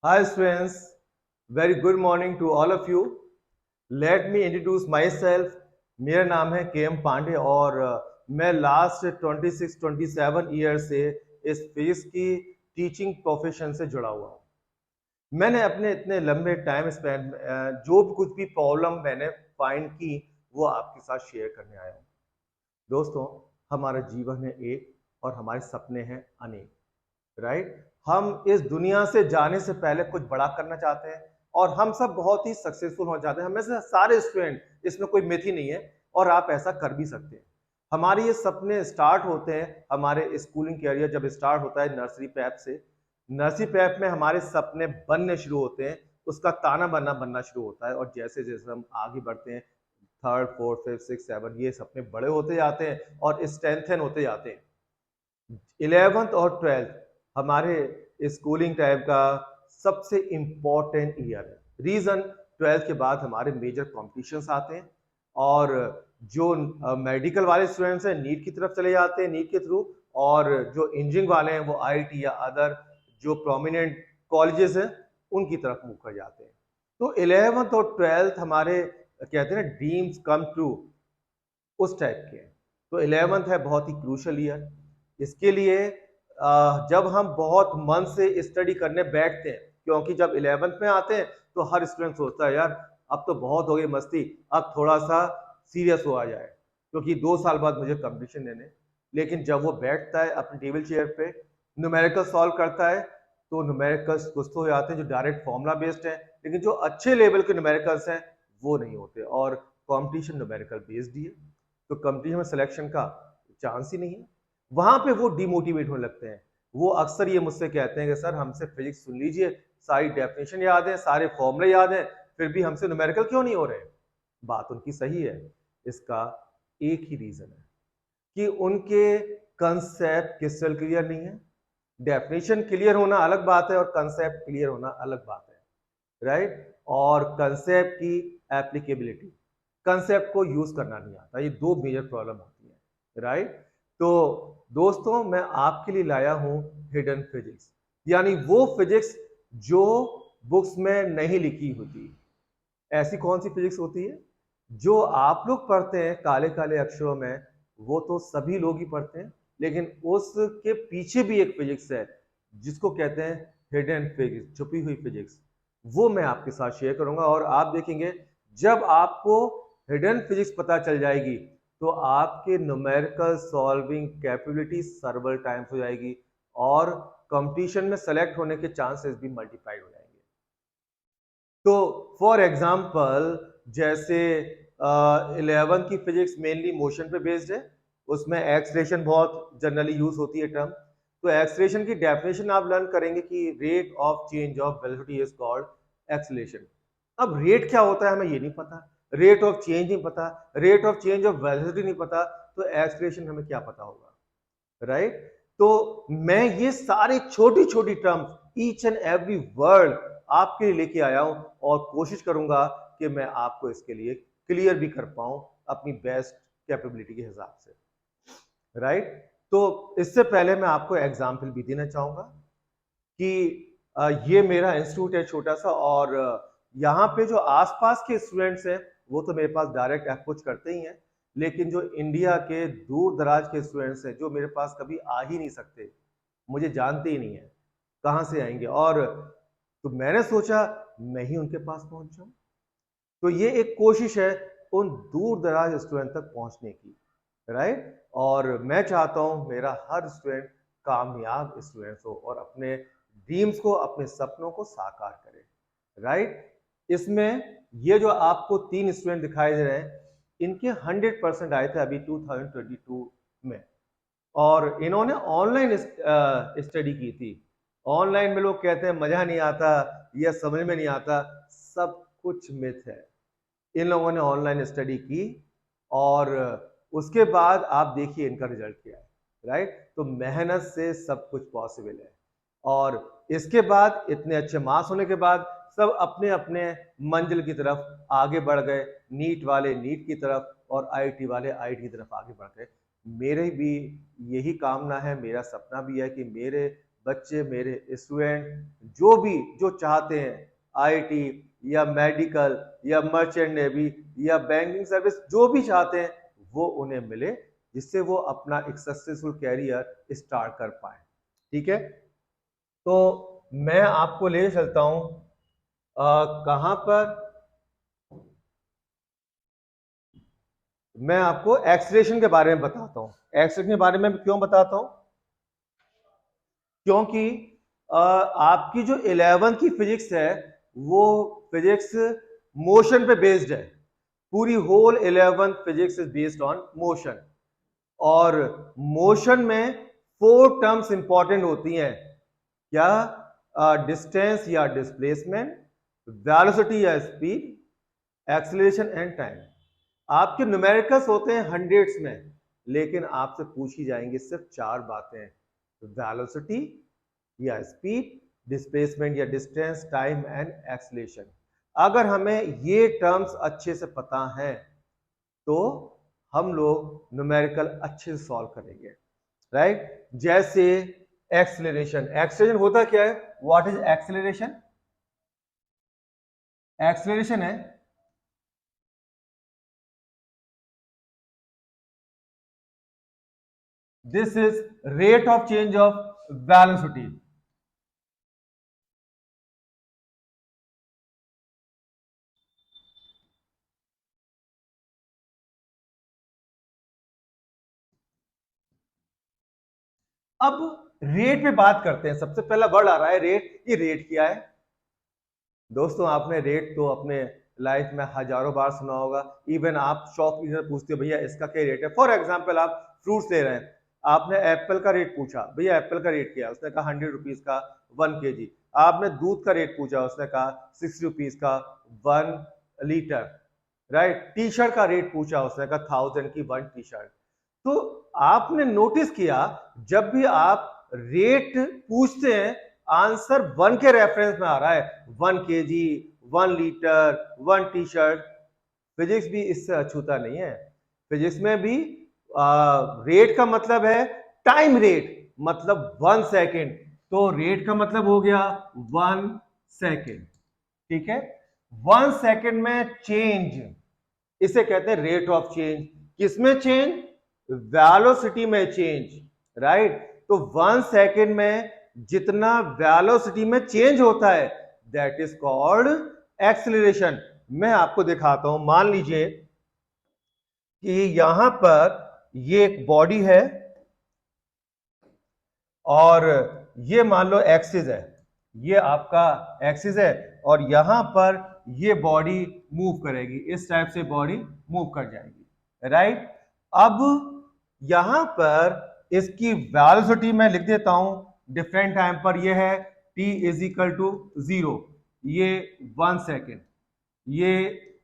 Hi students, very good morning to all of you. Let me introduce myself. मेरा नाम है के M Pandey और मैं लास्ट 26-27 ईयर से इस फिजिक्स की टीचिंग प्रोफेशन से जुड़ा हुआ हूँ। मैंने अपने इतने लंबे टाइम स्पेंड जो भी कुछ भी प्रॉब्लम मैंने फाइंड की वो आपके साथ शेयर करने आया हूँ। दोस्तों, हमारा जीवन है एक और हमारे सपने हैं अनेक। राइट, हम इस दुनिया से जाने से पहले कुछ बड़ा करना चाहते हैं और हम सब बहुत ही सक्सेसफुल हो जाते हैं। हमें से सारे स्टूडेंट, इसमें कोई मिथ ही नहीं है और आप ऐसा कर भी सकते हैं। हमारे ये सपने स्टार्ट होते हैं, हमारे स्कूलिंग कैरियर जब स्टार्ट होता है नर्सरी पैप से। नर्सरी पैप में हमारे सपने बनने शुरू होते हैं, उसका ताना बाना बनना शुरू होता है और जैसे जैसे हम आगे बढ़ते हैं third fourth fifth six seven, ये सपने बड़े होते जाते हैं और स्ट्रेंथन होते जाते हैं। 11th और 12th हमारे स्कूलिंग टाइम का सबसे इंपॉर्टेंट ईयर है। रीजन, 12th के बाद हमारे मेजर कॉम्पिटिशन्स आते हैं और जो मेडिकल वाले स्टूडेंट्स हैं नीट की तरफ चले जाते हैं नीट के थ्रू, और जो इंजीनियरिंग वाले हैं वो आईआईटी या अदर जो प्रोमिनेंट कॉलेजेस हैं उनकी तरफ मूव कर जाते हैं। तो 11th और 12th हमारे कहते हैं ना ड्रीम्स कम ट्रू, उस टाइप के। तो 11th है बहुत ही क्रूशल ईयर। इसके लिए जब हम बहुत मन से स्टडी करने बैठते हैं, क्योंकि जब 11th में आते हैं तो हर स्टूडेंट सोचता है यार अब तो बहुत हो गई मस्ती, अब थोड़ा सा सीरियस हो आ जाए क्योंकि 2 साल बाद मुझे कंपटीशन देने। लेकिन जब वो बैठता है अपने टेबल चेयर पे, न्यूमेरिकल सॉल्व करता है, तो न्यूमेरिकल्स कुछ तो हो जाते हैं जो डायरेक्ट फॉर्मूला बेस्ड है, लेकिन जो अच्छे लेवल के न्यूमेरिकल्स हैं वो नहीं होते और कंपटीशन न्यूमेरिकल बेस्ड ही है, तो कंपटीशन में सिलेक्शन का चांस ही नहीं है। वहां पे वो डिमोटिवेट होने लगते हैं। वो अक्सर ये मुझसे कहते हैं कि सर हमसे फिजिक्स सुन लीजिए, सारी डेफिनेशन याद है, सारे फॉर्मूले याद है, फिर भी हमसे न्यूमेरिकल क्यों नहीं हो रहे। बात उनकी सही है। इसका एक ही रीजन है कि उनके कंसेप्ट क्रिस्टल क्लियर नहीं है। डेफिनेशन क्लियर होना अलग बात है और कंसेप्ट क्लियर होना अलग बात है। राइट, और कंसेप्ट की एप्लीकेबिलिटी, कंसेप्ट को यूज करना नहीं आता, ये दो मेजर प्रॉब्लम होती है। राइट, तो दोस्तों मैं आपके लिए लाया हूं हिडन फिजिक्स, यानी वो फिजिक्स जो बुक्स में नहीं लिखी होती। ऐसी कौन सी फिजिक्स होती है जो आप लोग पढ़ते हैं काले काले अक्षरों में, वो तो सभी लोग ही पढ़ते हैं, लेकिन उसके पीछे भी एक फिजिक्स है जिसको कहते हैं हिडन फिजिक्स, छुपी हुई फिजिक्स। वो मैं आपके साथ शेयर करूंगा और आप देखेंगे जब आपको हिडन फिजिक्स पता चल जाएगी तो आपके numerical solving capability server times हो जाएगी और कंपटीशन में सेलेक्ट होने के चांसेस भी मल्टीप्लाइड हो जाएंगे। तो फॉर एग्जाम्पल जैसे 11th की फिजिक्स मेनली मोशन पे बेस्ड है, उसमें एक्सलेशन बहुत जनरली यूज होती है टर्म। तो एक्सलेशन की डेफिनेशन आप लर्न करेंगे कि rate of change of velocity is called acceleration. अब रेट क्या होता है हमें ये नहीं पता, रेट ऑफ चेंज नहीं पता, rate of change of velocity नहीं पता, तो एक्सलेशन हमें क्या पता होगा। राइट, तो मैं ये सारे छोटी छोटी terms each and every word आपके लिए लेके आया हूं और कोशिश करूंगा कि मैं आपको इसके लिए क्लियर भी कर पाऊं अपनी बेस्ट कैपेबिलिटी के हिसाब से। राइट, तो इससे पहले मैं आपको एग्जाम्पल भी देना चाहूंगा कि ये मेरा इंस्टीट्यूट है छोटा सा, और यहाँ पे जो आसपास के स्टूडेंट्स हैं वो तो मेरे पास डायरेक्ट अप्रोच करते ही हैं, लेकिन जो इंडिया के दूर दराज के स्टूडेंट्स हैं जो मेरे पास कभी आ ही नहीं सकते, मुझे जानते ही नहीं है, कहाँ से आएंगे, और तो मैंने सोचा मैं ही उनके पास पहुंच जाऊं। तो ये एक कोशिश है उन दूर दराज स्टूडेंट तक पहुंचने की। राइट, और मैं चाहता हूं मेरा हर स्टूडेंट कामयाब स्टूडेंट्स हो और अपने ड्रीम्स को, अपने सपनों को साकार करे। राइट, इसमें ये जो आपको 3 स्टूडेंट दिखाई दे रहे हैं, इनके 100% आए थे अभी 2022 में, और इन्होंने ऑनलाइन स्टडी की थी। ऑनलाइन में लोग कहते हैं मजा नहीं आता, यह समझ में नहीं आता, सब कुछ मिथ है। इन लोगों ने ऑनलाइन स्टडी की और उसके बाद आप देखिए इनका रिजल्ट क्या है। राइट, तो मेहनत से सब कुछ पॉसिबल है, और इसके बाद इतने अच्छे मार्क्स होने के बाद सब अपने अपने मंजिल की तरफ आगे बढ़ गए। नीट वाले नीट की तरफ और आईआईटी वाले आईआईटी की तरफ आगे बढ़ गए। मेरे भी यही कामना है, मेरा सपना भी है कि मेरे बच्चे मेरे स्टूडेंट जो चाहते हैं आईटी या मेडिकल या मर्चेंट नेवी या बैंकिंग सर्विस, जो भी चाहते हैं वो उन्हें मिले, जिससे वो अपना एक सक्सेसफुल कैरियर स्टार्ट कर पाए। ठीक है, तो मैं आपको ले चलता हूं कहां पर, मैं आपको एक्सीलरेशन के बारे में बताता हूं। एक्सीलरेशन के बारे में क्यों बताता हूं? क्योंकि आपकी जो 11th की फिजिक्स है वो फिजिक्स मोशन पे बेस्ड है। पूरी whole 11th physics is based on motion, और मोशन में 4 टर्म्स इंपॉर्टेंट होती हैं। क्या? डिस्टेंस या डिस्प्लेसमेंट, वेलोसिटी या स्पीड, एक्सीलरेशन एंड टाइम। आपके न्यूमेरिकल्स होते हैं हंड्रेड्स में, लेकिन आपसे पूछी जाएंगी सिर्फ 4 बातें: वेलोसिटी या स्पीड, डिस्प्लेसमेंट या डिस्टेंस, टाइम एंड एक्सीलरेशन। अगर हमें ये टर्म्स अच्छे से पता है तो हम लोग न्यूमेरिकल अच्छे से सॉल्व करेंगे, राइट? जैसे एक्सीलरेशन। एक्सीलरेशन होता क्या है? What is acceleration? एक्सीलरेशन है this is rate of change of velocity. अब रेट पे बात करते हैं। सबसे पहला वर्ड आ रहा है रेट। ये रेट क्या है? दोस्तों आपने रेट तो अपने लाइफ में हजारों बार सुना होगा। इवन आप शॉप से पूछते हो भैया इसका क्या रेट है। फॉर एग्जांपल आप फ्रूट्स ले रहे हैं, आपने एप्पल का रेट पूछा, भैया एप्पल का रेट क्या है? उसने कहा 100 रुपीज का 1 kg। आपने दूध का रेट पूछा, उसने कहा 60 रुपीज का 1 लीटर, राइट? टी शर्ट का रेट पूछा, उसने कहा 1000 की 1 टी शर्ट। तो आपने नोटिस किया जब भी आप रेट पूछते हैं आंसर 1 के रेफरेंस में आ रहा है। 1 kg, 1 litre, 1 T shirt. Physics भी इससे अछूता नहीं है। फिजिक्स में भी रेट का मतलब है टाइम रेट, मतलब 1 सेकेंड। तो रेट का मतलब हो गया 1 सेकेंड। ठीक है, 1 सेकेंड में चेंज, इसे कहते हैं रेट ऑफ चेंज। किसमें चेंज? वेलोसिटी में चेंज, राइट? तो 1 सेकेंड में जितना वेलोसिटी में चेंज होता है दैट इज कॉल्ड एक्सीलरेशन। मैं आपको दिखाता हूं। मान लीजिए कि यहां पर ये एक बॉडी है और ये मान लो एक्सिस है, ये आपका एक्सिस है, और यहां पर ये बॉडी मूव करेगी, इस टाइप से बॉडी मूव कर जाएगी, राइट? अब यहां पर इसकी वेलोसिटी मैं लिख देता हूं डिफरेंट टाइम पर। ये है t इज इक्वल टू 0, ये 1 सेकेंड, ये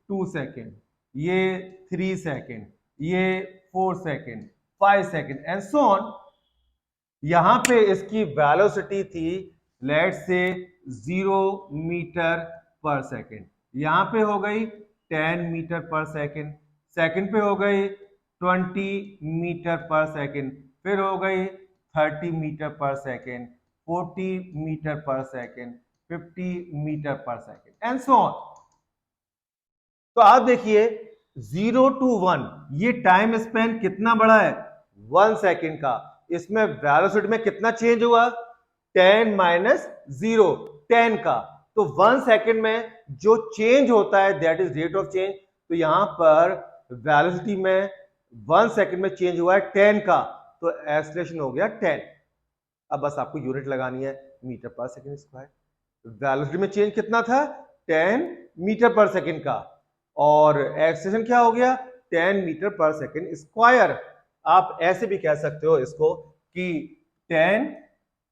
2 सेकेंड, ये 3 सेकेंड, ये 4 second, 5 second and so on. यहां पे इसकी वेलोसिटी थी लेट से 0 मीटर पर सेकेंड, यहां पे हो गई 10 मीटर पर सेकेंड, सेकेंड पे हो गई 20 मीटर पर सेकेंड, फिर हो गई 30 metre per second, 40 metre per second, 50 metre per second and so on. तो आप देखिए 0 to 1 ये टाइम स्पेन कितना बड़ा है? 1 सेकेंड का। इसमें वेलोसिटी में कितना चेंज हुआ? 10 माइनस 0, 10 का। तो 1 सेकेंड में जो चेंज होता है that is rate of change. तो यहां पर वेलोसिटी में 1 सेकेंड में चेंज हुआ है 10 का, तो एक्सीलरेशन हो गया 10। अब बस आपको यूनिट लगानी है, metre per second square. Velocity में चेंज कितना था? 10 मीटर पर सेकेंड का, और एक्सीलरेशन क्या हो गया? 10 मीटर पर सेकेंड स्क्वायर। आप ऐसे भी कह सकते हो इसको कि 10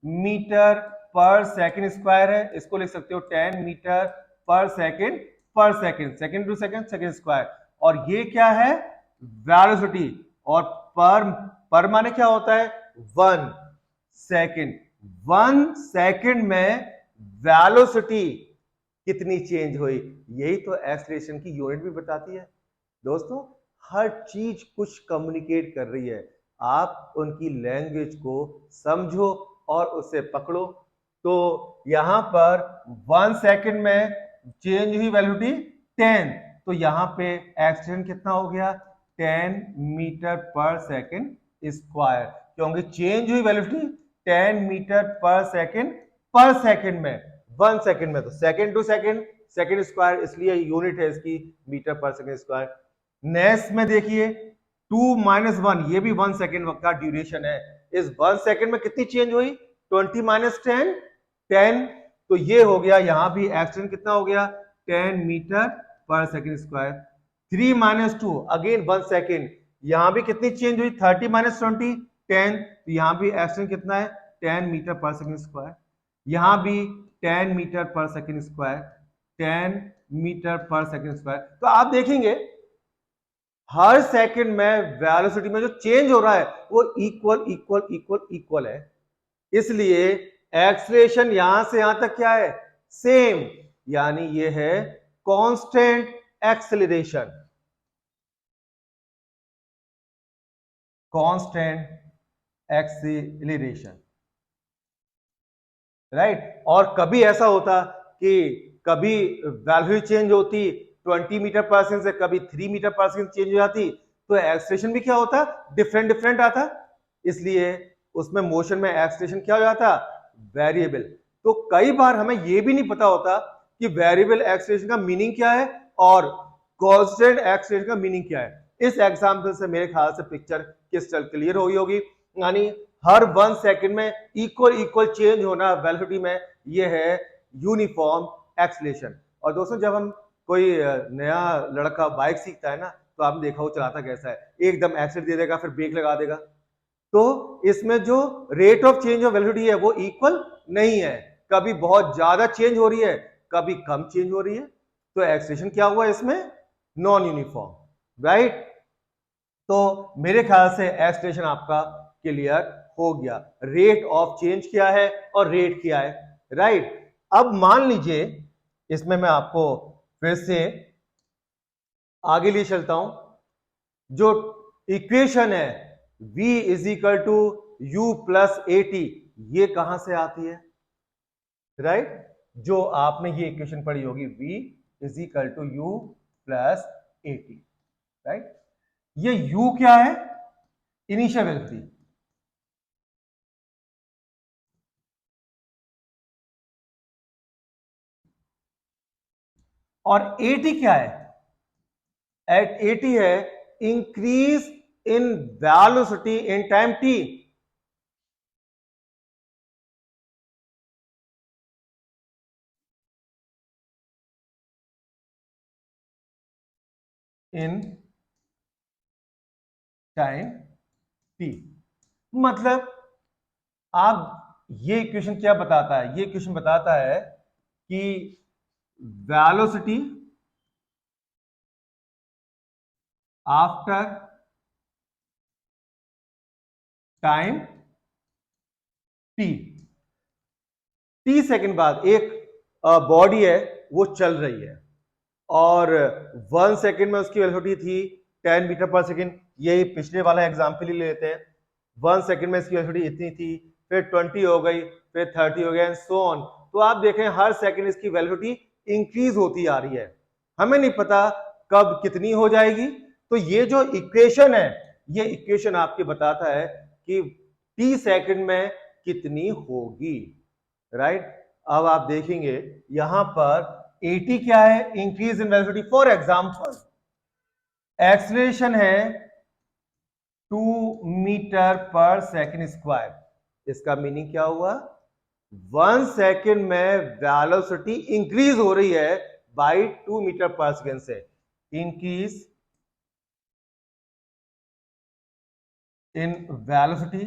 मीटर पर सेकेंड स्क्वायर है, इसको लिख सकते हो 10 metre per second second to second second square. और ये क्या है? वेलोसिटी। और पर माने क्या होता है? 1 सेकेंड। 1 सेकेंड में वेलोसिटी कितनी चेंज हुई, यही तो एक्सीलरेशन की यूनिट भी बताती है। दोस्तों हर चीज कुछ कम्युनिकेट कर रही है, आप उनकी लैंग्वेज को समझो और उसे पकड़ो। तो यहां पर 1 सेकंड में चेंज हुई वेलोसिटी 10, तो यहां पे एक्सलेरेशन कितना हो गया 10 मीटर पर सेकंड स्क्वायर, क्योंकि चेंज हुई वेलोसिटी 10 मीटर पर सेकंड में, 1 सेकंड में, तो second to second, second square, इसलिए यूनिट है इसकी metre per second square. Next में देखिए 2 - 1, ये भी 1 सेकंड का ड्यूरेशन है। इस 1 सेकंड में कितनी चेंज हुई 20 - 10, 10, तो ये हो गया, यहां भी एक्सटेंशन कितना हो गया 10 metre per second square. 3 - 2, again 1 second, यहां भी कितनी चेंज हुई 30 - 20, 10, तो यहां भी एक्सटेंशन कितना है 10 मीटर पर सेकंड स्क्वायर। यहां भी 10 metre per second square, 10 metre per second square. तो आप देखेंगे हर सेकंड में वेलोसिटी में जो चेंज हो रहा है वो इक्वल इक्वल इक्वल इक्वल है, इसलिए एक्सलेरेशन यहां से यहां तक क्या है सेम, यानी ये है constant acceleration, constant acceleration, right. और कभी ऐसा होता कि कभी वैल्यू चेंज होती 20 मीटर पर सेकंड से कभी 3 मीटर पर सेकंड चेंज हो जाती, तो एक्सेलरेशन भी क्या होता डिफरेंट डिफरेंट आता, इसलिए उसमें मोशन में एक्सेलरेशन क्या हो जाता वेरिएबल। तो कई बार हमें यह भी नहीं पता होता कि वेरिएबल एक्सेलरेशन का मीनिंग क्या है और कांस्टेंट एक्सेलरेशन का मीनिंग क्या है। इस एग्जांपल से मेरे ख्याल से पिक्चर क्रिस्टल क्लियर हो गई होगी, यानी हर 1 सेकंड में इक्वल इक्वल चेंज होना वेलोसिटी में, ये है यूनिफॉर्म एक्सेलरेशन। और दोस्तों जब हम कोई नया लड़का बाइक सीखता है ना, तो आपने देखा वो चलाता कैसा है, एकदम एक्सेलरेट दे देगा फिर ब्रेक लगा देगा, तो इसमें जो rate of change of velocity है वो इक्वल नहीं है, कभी बहुत ज्यादा चेंज हो रही है कभी कम चेंज हो रही है, तो एक्सेलरेशन क्या हुआ इसमें नॉन यूनिफॉर्म, राइट। तो मेरे ख्याल से एक्सेलरेशन आपका क्लियर हो गया, रेट ऑफ चेंज क्या है और रेट क्या है, राइट। अब मान लीजिए इसमें मैं आपको फिर से आगे ले चलता हूं, जो इक्वेशन है v = u + at, ये कहां से आती है, राइट। जो आपने ये इक्वेशन पढ़ी होगी v = u + at, राइट। ये u क्या है इनिशियल वेलोसिटी, और at क्या है, at है increase in velocity in time t, in time t। मतलब आप ये इक्वेशन क्या बताता है, ये इक्वेशन बताता है कि velocity after time t, t second बाद एक बॉडी है वो चल रही है और 1 सेकंड में उसकी वेलोसिटी थी 10 मीटर पर सेकंड, यही पिछले वाला एग्जांपल ही लेते हैं, 1 सेकंड में इसकी वेलोसिटी इतनी थी, फिर 20 हो गई, फिर 30 हो गया एंड सो ऑन। तो आप देखें हर सेकंड इसकी वेलोसिटी इंक्रीज होती आ रही है, हमें नहीं पता कब कितनी हो जाएगी। तो ये जो इक्वेशन है, ये इक्वेशन आपके बताता है कि t सेकंड में कितनी होगी, राइट। अब आप देखेंगे यहां पर at क्या है increase in velocity, for example acceleration है 2 मीटर पर सेकंड स्क्वायर, इसका मीनिंग क्या हुआ 1 सेकंड में वेलोसिटी इंक्रीज हो रही है बाय 2 मीटर पर सेकंड से, increase in velocity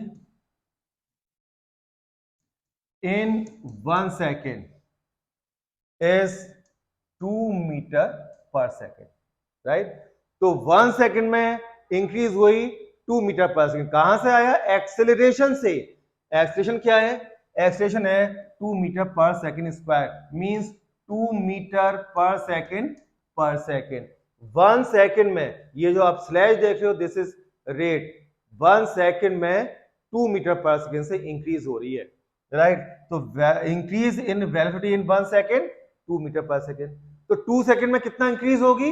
in 1 second is 2 metre per second, right. तो 1 सेकंड में इंक्रीज हुई 2 मीटर पर सेकंड, कहां से आया एक्सेलरेशन से, एक्सेलरेशन क्या है, एक्सेलरेशन है 2 metre per second square, means 2 metre per second 1 second में, ये जो आप स्लैश देख रहे हो दिस इज रेट, 1 सेकंड में 2 मीटर पर सेकंड से इंक्रीज हो रही है। राइट। तो increase in velocity in 1 second 2 metre per second. तो 2 सेकेंड में कितना इंक्रीज होगी?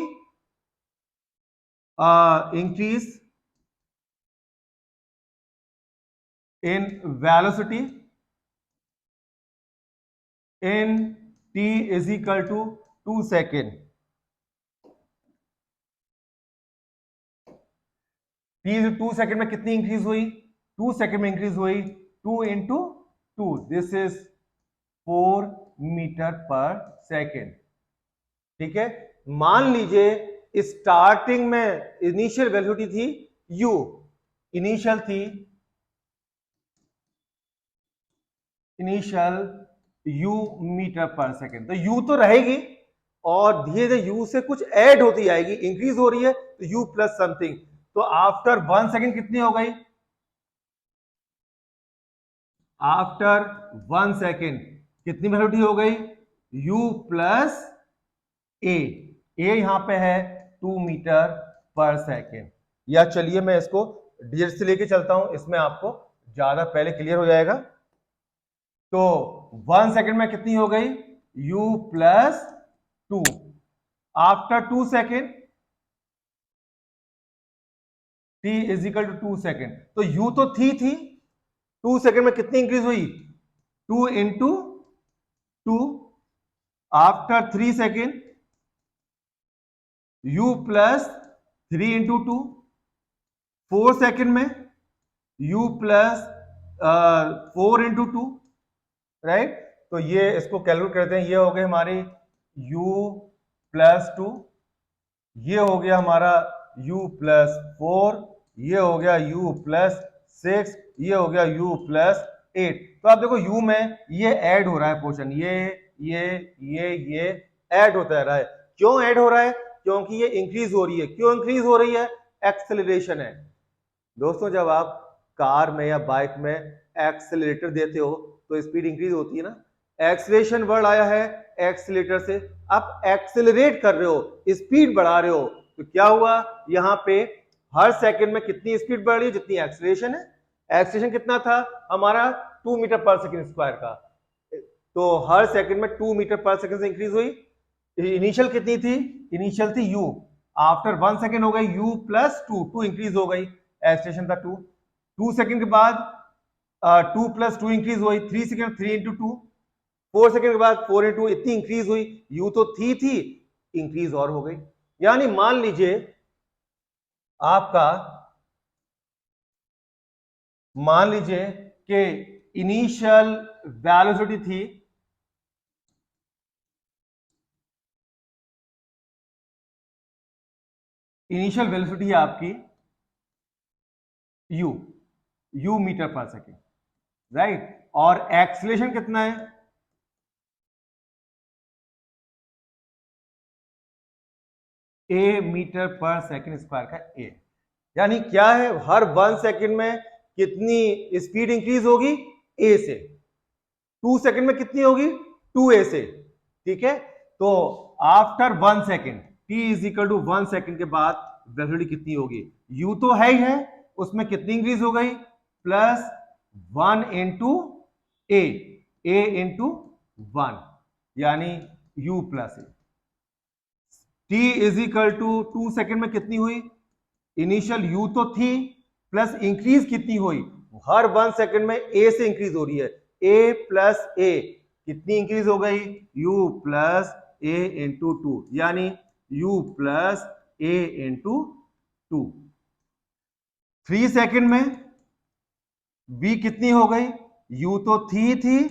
Increase in velocity in t is equal to 2 second. t 2 second में कितनी इंक्रीज हुई? 2 सेकेंड में इंक्रीज हुई 2 into 2, this is 4 metre per second. ठीक है। मान लीजिए स्टार्टिंग में इनिशियल वेलोसिटी थी u, इनिशियल थी initial u metre per second. तो u तो रहेगी और धीरे धीरे u से कुछ ऐड होती जाएगी, इंक्रीज हो रही है तो u प्लस समथिंग। तो आफ्टर 1 सेकेंड कितनी हो गई? आफ्टर 1 सेकेंड कितनी वेलोसिटी हो गई? u प्लस ए। ए यहां पे है 2 मीटर पर सेकेंड। या चलिए मैं इसको डिजिट से लेके चलता हूं, इसमें आपको ज्यादा पहले क्लियर हो जाएगा। तो 1 सेकेंड में कितनी हो गई? u plus 2। After 2 second t is equal to 2 second. तो u तो थी 2 सेकेंड में कितनी इंक्रीज हुई? 2 into 2। After 3 second u plus 3 into 2। 4 second में u प्लस 4 इंटू 2, राइट। तो ये इसको कैलकुलेट करते हैं। ये हो गए हमारे u प्लस 2, ये हो गया हमारा u प्लस 4, ये हो गया u प्लस 6, ये हो गया u प्लस 8। तो आप देखो u में ये ऐड हो रहा है पोर्शन, ये ऐड होता रहा है। क्यों ऐड हो रहा है? क्योंकि ये इंक्रीज हो रही है। क्यों इंक्रीज हो रही है? एक्सेलरेशन है। दोस्तों जब आप कार में या बाइक में एक्सेलरेटर देते हो तो स्पीड इंक्रीज होती है ना। एक्सेलरेशन वर्ड आया है एक्सेलरेटर से। आप एक्सेलरेट कर रहे हो, स्पीड बढ़ा रहे हो, तो क्या हुआ? यहाँ पे हर सेकंड में कितनी स्पीड बढ़ रही है? जितनी एक्सेलरेशन है। एक्सेलरेशन कितना था हमारा? 2 मीटर पर सेकंड स्क्वायर का। तो हर सेकंड में 2 मीटर पर सेकंड से इंक्रीज हुई। इनिशियल कितनी थी? इनिशियल थी u। आफ्टर 1 सेकंड हो गई u प्लस 2 इंक्रीज हो गई, एक्सेलरेशन था 2। 2 सेकंड के बाद 2 प्लस 2 इंक्रीज हुई, 3 सेकंड 3 इंटू 2। 4 सेकंड के बाद 4 इंटू, इतनी इंक्रीज हुई। u तो थी इंक्रीज और हो गई। यानी मान लीजिए आपका, मान लीजिए कि इनिशियल वेलोसिटी थी इनिशियल वेलोसिटी है आपकी u metre per second, right. और एक्सीलरेशन कितना है? a metre per second square का a। यानी क्या है? हर 1 सेकेंड में कितनी स्पीड इंक्रीज होगी? a से। 2 सेकेंड में कितनी होगी? 2a से। ठीक है। तो after 1 second t is equal to 1 second के बाद वेलोसिटी कितनी होगी? u तो है ही है, उसमें कितनी इंक्रीज हो गई? प्लस 1 इंटू a इंटू 1, यानी u plus a। t is equal to 2 second में कितनी हुई? इनिशियल u तो थी, प्लस इंक्रीज कितनी हुई? हर 1 सेकेंड में a से इंक्रीज हो रही है। a प्लस a कितनी इंक्रीज हो गई? u प्लस a इंटू 2, यानी u plus a into 2। 3 second में v कितनी हो गई? u तो थी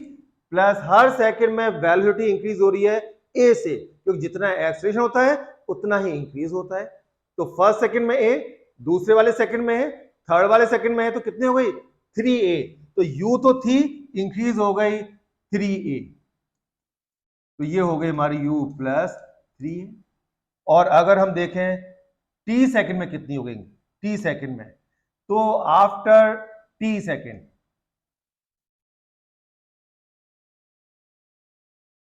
प्लस हर सेकेंड में वेलोसिटी इंक्रीज हो रही है a से, क्योंकि जितना एक्सेलरेशन होता है उतना ही इंक्रीज होता है। तो फर्स्ट सेकंड में a, दूसरे वाले सेकंड में है, थर्ड वाले सेकंड में है, तो कितनी हो गई? 3a। तो u तो थी, इंक्रीज हो गई 3a। तो ये हो गई हमारी u प्लस 3a। और अगर हम देखें t सेकंड में कितनी हो गई? t सेकंड में, तो after t second,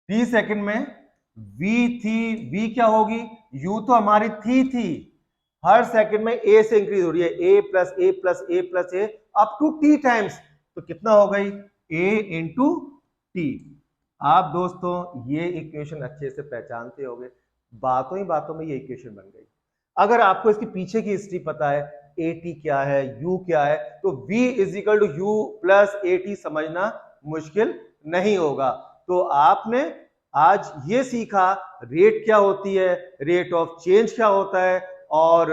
t second में v थी, v क्या होगी? u तो हमारी थी, हर सेकंड में a से इंक्रीज हो रही है, a plus a plus a plus a up to t times. तो कितना हो गई? A into t. आप दोस्तों ये इक्वेशन अच्छे से पहचानते होंगे, बातों ही बातों में ये इक्वेशन बन गई। अगर आपको इसके पीछे की हिस्ट्री पता है, ए टी क्या है, यू क्या है, तो v is equal to u plus a t समझना मुश्किल नहीं होगा। तो आपने आज ये सीखा रेट क्या होती है, रेट ऑफ चेंज क्या होता है, और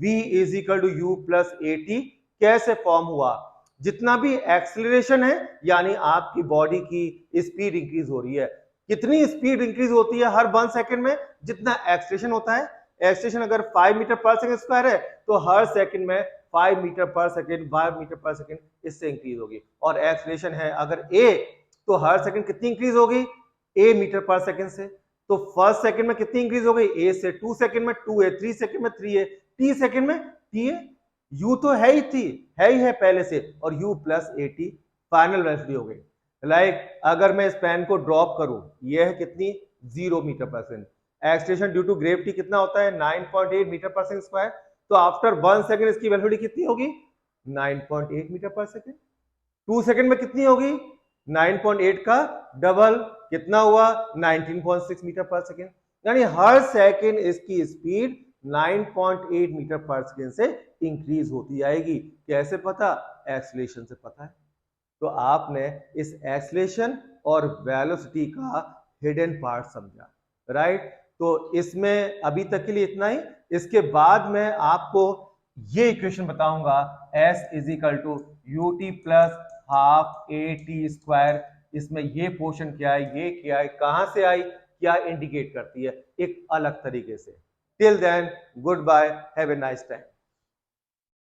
v is equal to u plus a t कैसे फॉर्म हुआ। जितना भी एक्सेलरेशन है यानी आपकी बॉडी की स्पीड इंक्रीज हो रही है, कितनी स्पीड इंक्रीज होती है हर 1 सेकंड में, जितना एक्सेलरेशन होता है। एक्सेलरेशन अगर 5 मीटर पर सेकंड स्क्वायर है तो हर सेकंड में 5 metre per second, 5 metre per second इससे इंक्रीज होगी। और एक्सेलरेशन है अगर a, तो हर सेकंड कितनी इंक्रीज होगी, a मीटर पर सेकंड से। तो फर्स्ट सेकंड में कितनी इंक्रीज हो गई, a से, 2 सेकंड में 2a, 3 सेकंड में 3a, t सेकंड में ta। u तो है ही है पहले से, और u plus a T final velocity हो गई। लाइक अगर मैं इस पेन को ड्रॉप करूं, ये है कितनी, 0 metre per second. Acceleration due to gravity कितना होता है, 9.8 मीटर पर सेकंड स्क्वायर। तो आफ्टर 1 सेकंड इसकी वेलोसिटी कितनी होगी, 9.8 मीटर पर सेकंड। 2 सेकंड में कितनी होगी, 9.8 का डबल, कितना हुआ, 19.6 मीटर पर सेकंड। यानी हर सेकंड इसकी स्पीड 9.8 मीटर पर सेकंड से इंक्रीज होती जाएगी। कैसे पता, एक्सेलरेशन से पता है। तो आपने इस एक्सेलरेशन और वेलोसिटी का हिडन पार्ट समझा, राइट। तो इसमें अभी तक के लिए इतना ही। इसके बाद मैं आपको ये इक्वेशन बताऊंगा, s is equal to u t plus half a t square. इसमें ये पोर्शन क्या है, ये क्या है, कहां से आई, क्या इंडिकेट करती है, एक अलग तरीके से। Till then goodbye, have a nice time.